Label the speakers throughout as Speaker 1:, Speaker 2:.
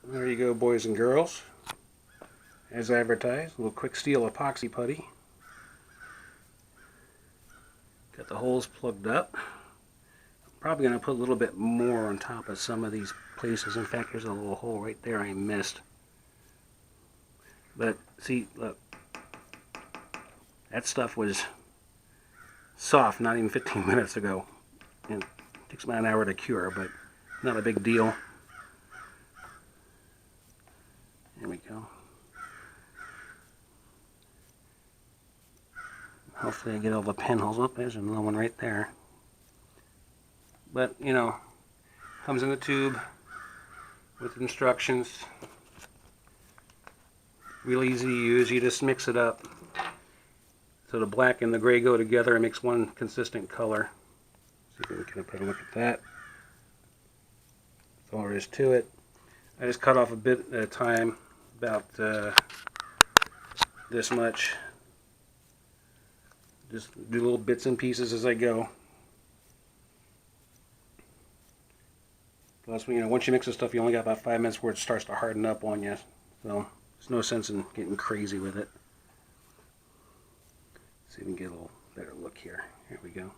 Speaker 1: There you go, boys and girls. As advertised, a little quick steel epoxy putty. Got the holes plugged up. Probably going to put a little bit more on top of some of these places. In fact, there's a little hole right there I missed. But see, look, that stuff was soft not even 15 minutes ago. And it takes about an hour to cure, but not a big deal. There we go. Hopefully I get all the pinholes up. There's another one right there. But, you know, comes in the tube with instructions. Real easy to use. You just mix it up so the black and the gray go together and makes one consistent color. See if we can take a look at that. That's all there is to it. I just cut off a bit at a time, about this much. Just do little bits and pieces as I go. Plus, you know, once you mix the stuff, you only got about 5 minutes where it starts to harden up on you. So there's no sense in getting crazy with it. See if we can get a little better look here. Here we go.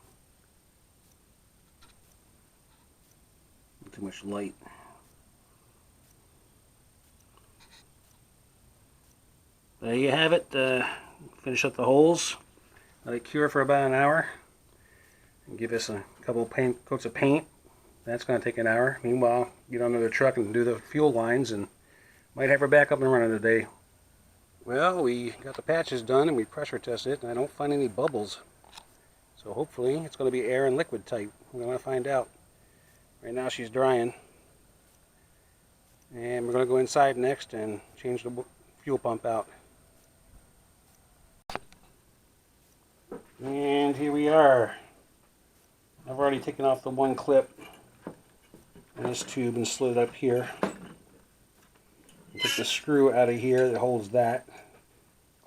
Speaker 1: Not too much light. There you have it. Finish up the holes. Let it cure for about an hour. And give us a couple of coats of paint. That's going to take an hour. Meanwhile, get under the truck and do the fuel lines, and might have her back up and running today. Well, we got the patches done and we pressure tested it, and I don't find any bubbles. So hopefully it's going to be air and liquid type. We're going to find out. Right now she's drying. And we're going to go inside next and change the fuel pump out. And here we are. I've already taken off the one clip in this tube and slid it up here. Take the screw out of here that holds that.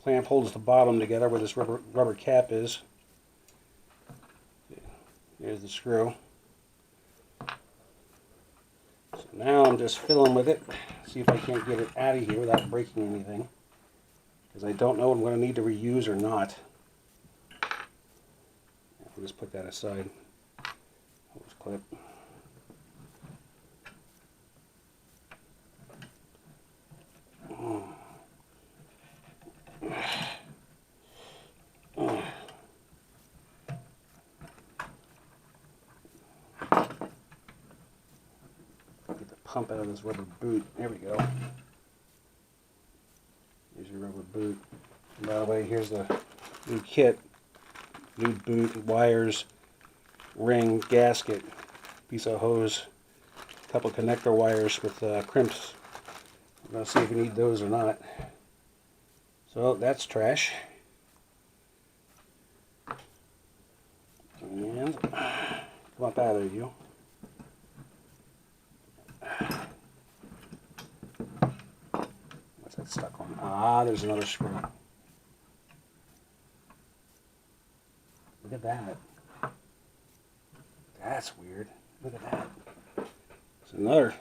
Speaker 1: Clamp holds the bottom together where this rubber cap is. There's the screw. So now I'm just fiddling with it. See if I can't get it out of here without breaking anything. Because I don't know what I'm going to need to reuse or not. I'll just put that aside. Hose clip. Get the pump out of this rubber boot. There we go. Here's your rubber boot. And by the way, here's the new kit. New boot, wires, ring, gasket, piece of hose, a couple connector wires with crimps. I'm going to see if we need those or not. So that's trash. And come up out of you. What's that stuck on? Ah, there's another screw. Look at that. That's weird. Look at that. There's another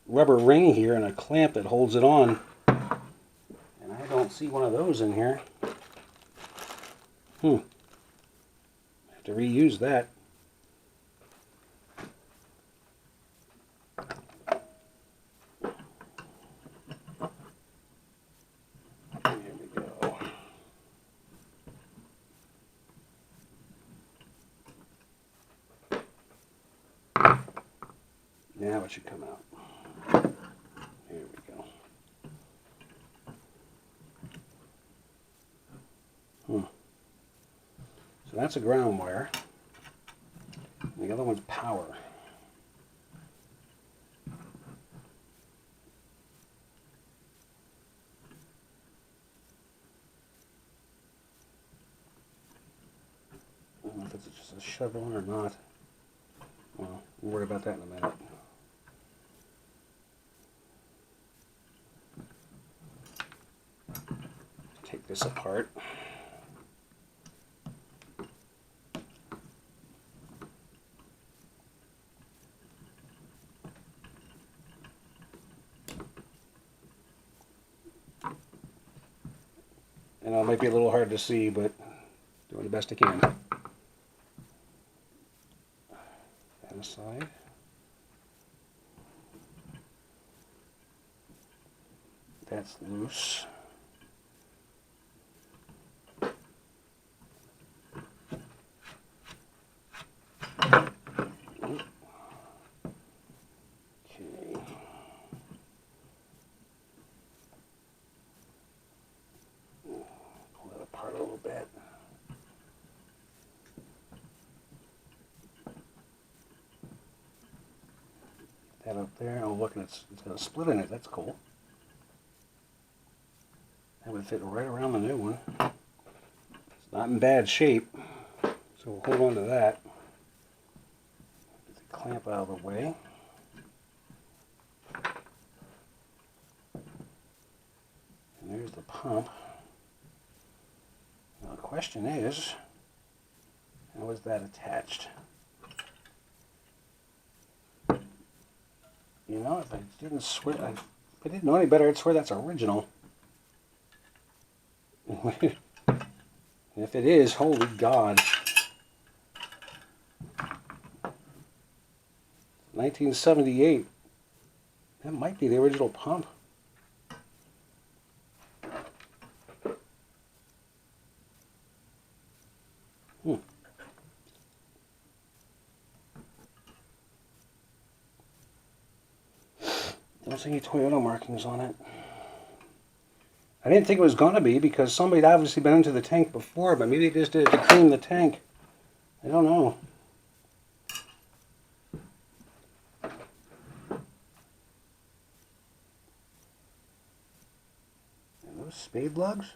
Speaker 1: rubber ring here and a clamp that holds it on. And I don't see one of those in here. Have to reuse that. There we go. Now it should come out. There we go. So that's a ground wire. And the other one's power. I don't know if it's just a shove-on or not. Well, we'll worry about that in a minute. Take this apart. I know it might be a little hard to see, but doing the best I can. And aside. That's loose. That up there. Oh, look, it's got a split in it. That's cool. That would fit right around the new one. It's not in bad shape, so we'll hold on to that. Get the clamp out of the way. And there's the pump. Now the question is, how is that attached? You know, if I didn't know any better, I'd swear that's original. And if it is, holy God. 1978. That might be the original pump. Don't see any Toyota markings on it. I didn't think it was going to be because somebody had obviously been into the tank before, but maybe they just did it to clean the tank. I don't know. Are those spade lugs?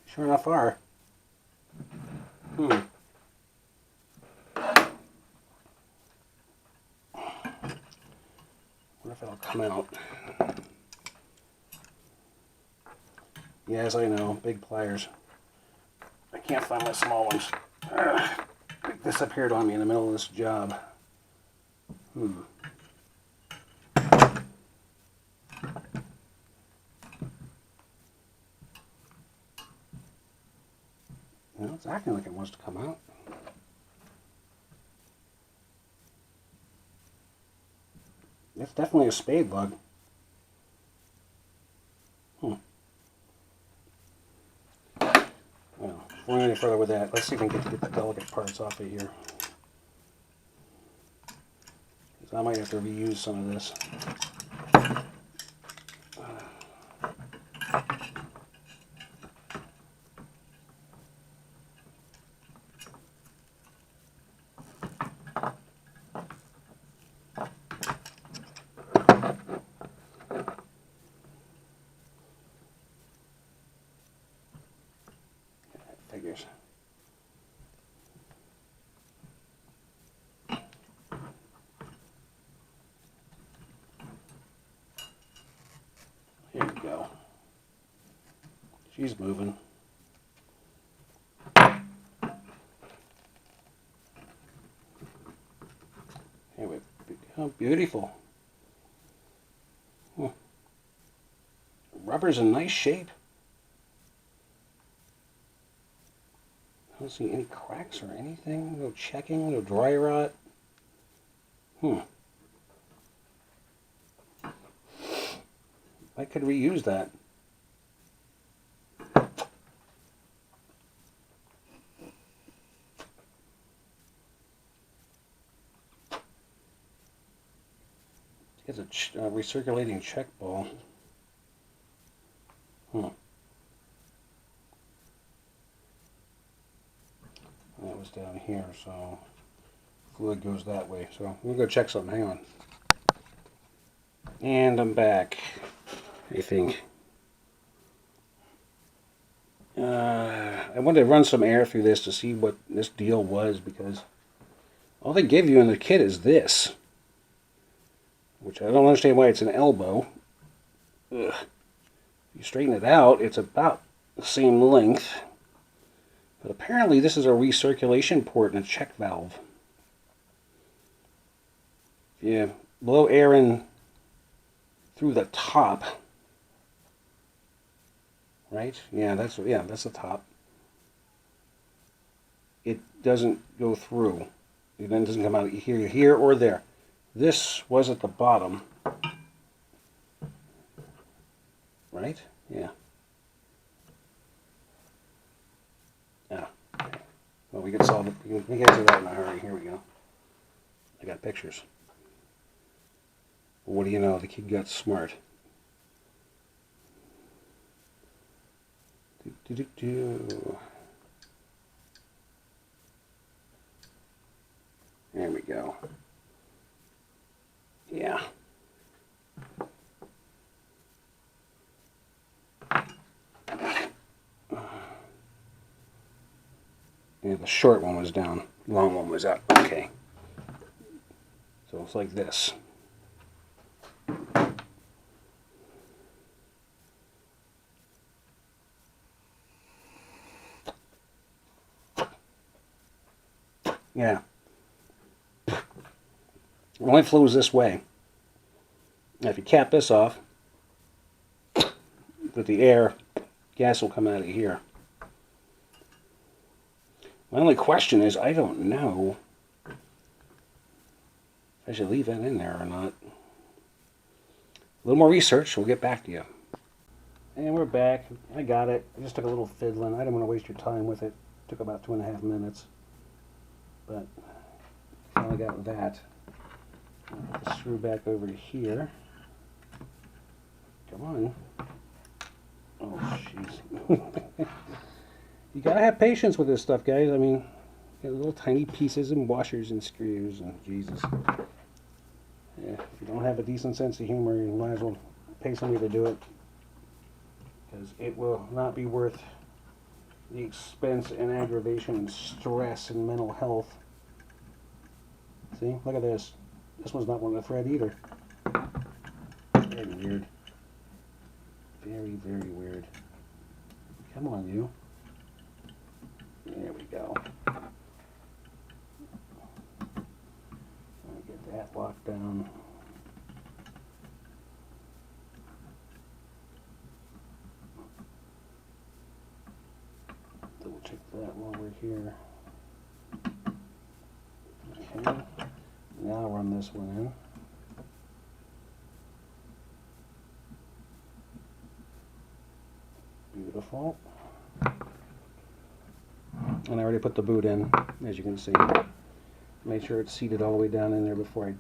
Speaker 1: Sure enough are. What if it'll come out? Yes, I know. Big pliers. I can't find my small ones. This appeared on me in the middle of this job. No, it's acting like it wants to come out. It's definitely a spade lug. Well, before we go any further with that, let's see if we can get the delicate parts off of here. Because I might have to reuse some of this. Figures. Here we go. She's moving. Here we go. Beautiful. Rubber's in nice shape. I don't see any cracks or anything. No checking, no dry rot. I could reuse that. It's a recirculating check ball. That was down here, so fluid goes that way. So we'll go check something. Hang on. And I'm back, I think. I wanted to run some air through this to see what this deal was, because all they give you in the kit is this, which I don't understand why it's an elbow. Ugh. You straighten it out, it's about the same length. But apparently this is a recirculation port and a check valve. If you blow air in through the top, right? Yeah, that's the top. It doesn't go through. It then doesn't come out here or there. This was at the bottom, right? Yeah. Yeah. Okay. Well, we can solve it. We can get to that in a hurry. Here we go. I got pictures. What do you know? The kid got smart. There we go. Yeah. Yeah, the short one was down. The long one was up. Okay. So it's like this. Yeah. It only flows this way. Now if you cap this off, with the air, gas will come out of here. My only question is, I don't know if I should leave that in there or not. A little more research, we'll get back to you. And we're back. I got it. I just took a little fiddling. I didn't want to waste your time with it. It took about 2.5 minutes. But finally got that. I'll put the screw back over to here. Come on. Oh, jeez. You gotta have patience with this stuff, guys. I mean, little tiny pieces and washers and screws and Jesus. Yeah, if you don't have a decent sense of humor, you might as well pay somebody to do it, because it will not be worth the expense and aggravation and stress and mental health. See, look at this. This one's not one to thread either. Very weird. Very, very weird. Come on, you. There we go. Get that locked down. Double check that while we're here. Okay. Now run this one in. Beautiful. And I already put the boot in, as you can see. Make sure it's seated all the way down in there before I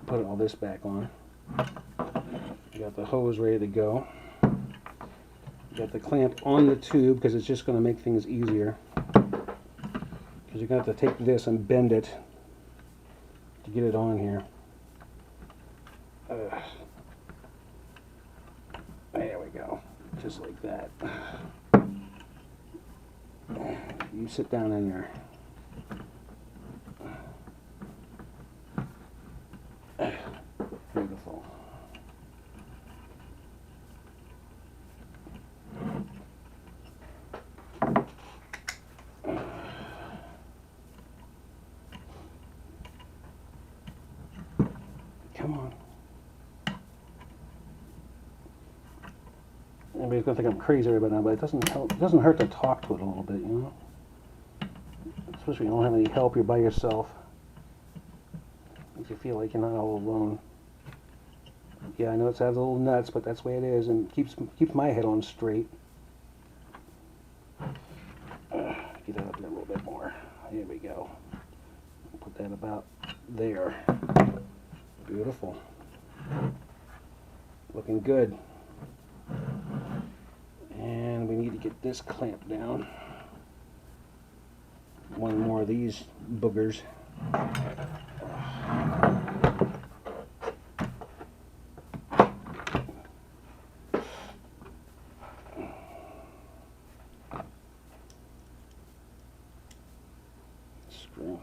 Speaker 1: put all this back on. Got the hose ready to go. Got the clamp on the tube because it's just going to make things easier. Because you're going to have to take this and bend it to get it on here. There we go. Just like that. You sit down in there. Beautiful. Come on. Everybody's gonna think I'm crazy right now, but it doesn't help. It doesn't hurt to talk to it a little bit, you know. Especially when you don't have any help, you're by yourself. Makes you feel like you're not all alone. Yeah, I know it sounds a little nuts, but that's the way it is, and keeps my head on straight. Get that up there a little bit more. Here we go. Put that about there. Beautiful. Looking good. And we need to get this clamp down. One more of these boogers. Screw.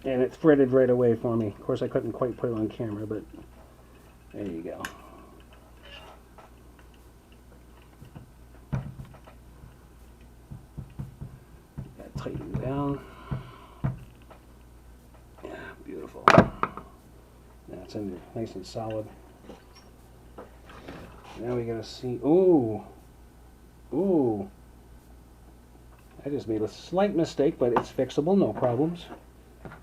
Speaker 1: And it threaded right away for me. Of course, I couldn't quite put it on camera, but there you go. tighten down. Yeah, beautiful. Now it's in there nice and solid. Now we gotta see. Ooh. Ooh. I just made a slight mistake, but it's fixable, no problems.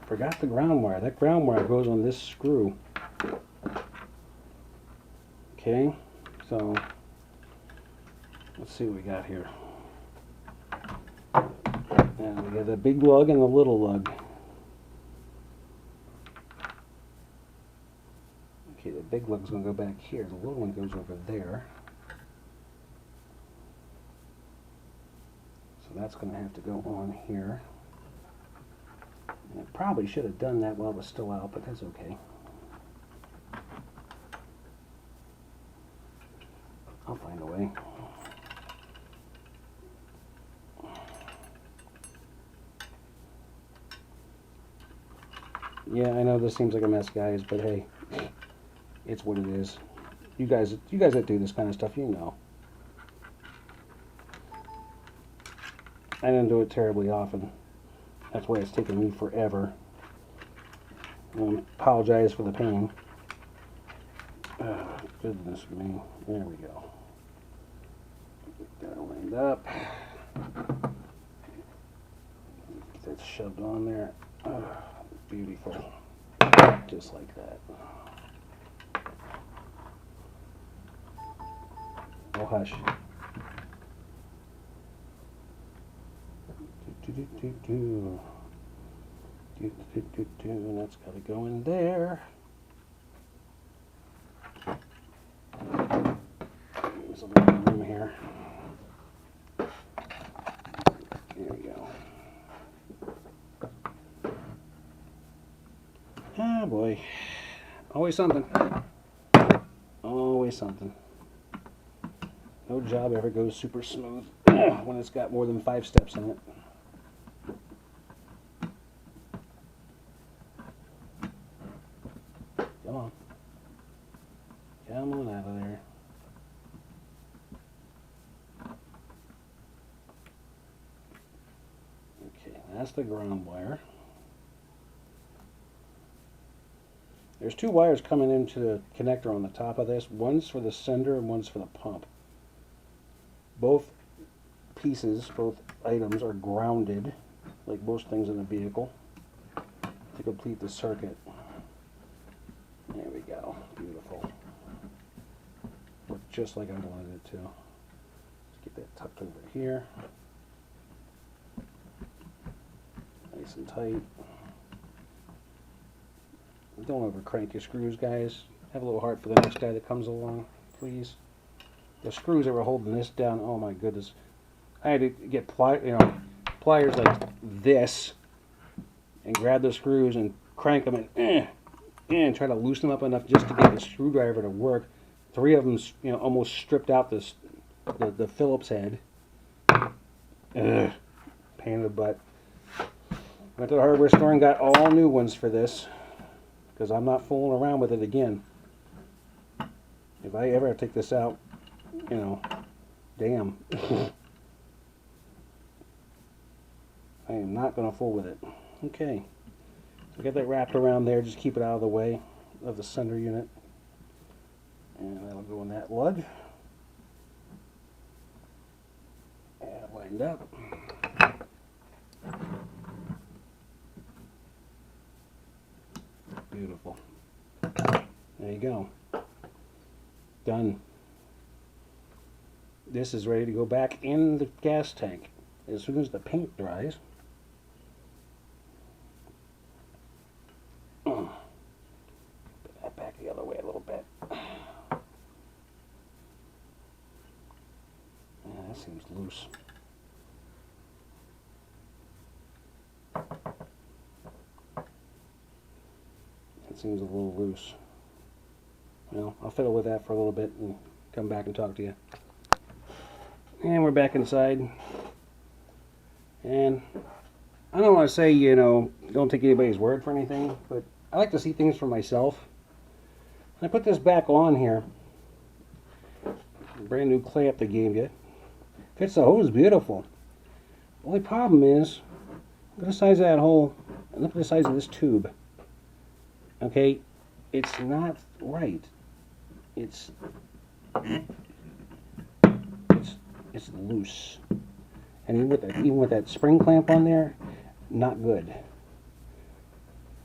Speaker 1: Forgot the ground wire. That ground wire goes on this screw. Okay, so let's see what we got here. And we got the big lug and the little lug. Okay, the big lug's going to go back here. The little one goes over there. So that's going to have to go on here. And I probably should have done that while it was still out, but that's okay. I'll find a way. Yeah, I know this seems like a mess, guys, but hey, it's what it is. You guys that do this kind of stuff, you know. I didn't do it terribly often. That's why it's taken me forever. I apologize for the pain. Oh, goodness me. There we go. Get that lined up. Get that shoved on there. Oh, beautiful. Just like that. Oh, hush. And that's got to go in there. There's a little room here. There we go. Ah, boy. Always something. Always something. No job ever goes super smooth when it's got more than 5 steps in it. Come on. Come on out of there. Okay, that's the ground wire. There's 2 wires coming into the connector on the top of this. One's for the sender and one's for the pump. Both pieces, both items are grounded, like most things in a vehicle, to complete the circuit. There we go. Beautiful. Worked just like I wanted it to. Let's get that tucked over here. Nice and tight. Don't over crank your screws, guys. Have a little heart for the next guy that comes along, please. The screws that were holding this down, oh my goodness. I had to get pliers like this and grab the screws and crank them and try to loosen them up enough just to get the screwdriver to work. 3 of them, almost stripped out the Phillips head. Pain in the butt. Went to the hardware store and got all new ones for this, because I'm not fooling around with it again. If I ever take this out, damn. I am not going to fool with it. Okay. So get that wrapped around there. Just keep it out of the way of the sender unit. And that'll go in that lug. And lined up. Beautiful. There you go. Done. This is ready to go back in the gas tank as soon as the paint dries. Put that back the other way a little bit. Yeah, that seems loose. It seems a little loose. Well, I'll fiddle with that for a little bit and come back and talk to you. And we're back inside. And I don't want to say, don't take anybody's word for anything, but I like to see things for myself. I put this back on here. Brand new clamp they gave you. Fits the hose beautiful. Only problem is, look at the size of that hole, and look at the size of this tube. Okay, it's not right. It's loose. And even with that spring clamp on there, not good.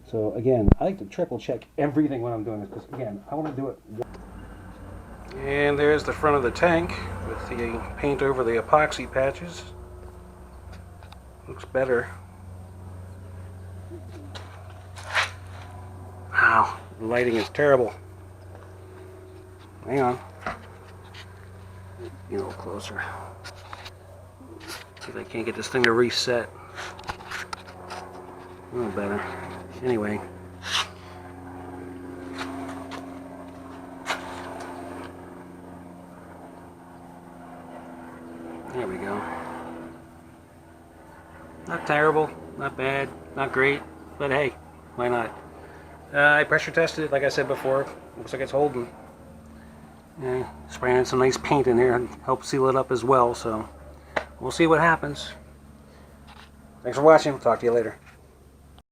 Speaker 1: So again, I like to triple check everything when I'm doing this, because again, I want to do it. And there's the front of the tank with the paint over the epoxy patches. Looks better. Wow, the lighting is terrible. Hang on. Get a little closer. See if I can't get this thing to reset. A little better. Anyway. There we go. Not terrible, not bad, not great, but hey, why not? I pressure tested it, like I said before. Looks like it's holding. Spraying some nice paint in there and help seal it up as well, so we'll see what happens. Thanks for watching. Talk to you later.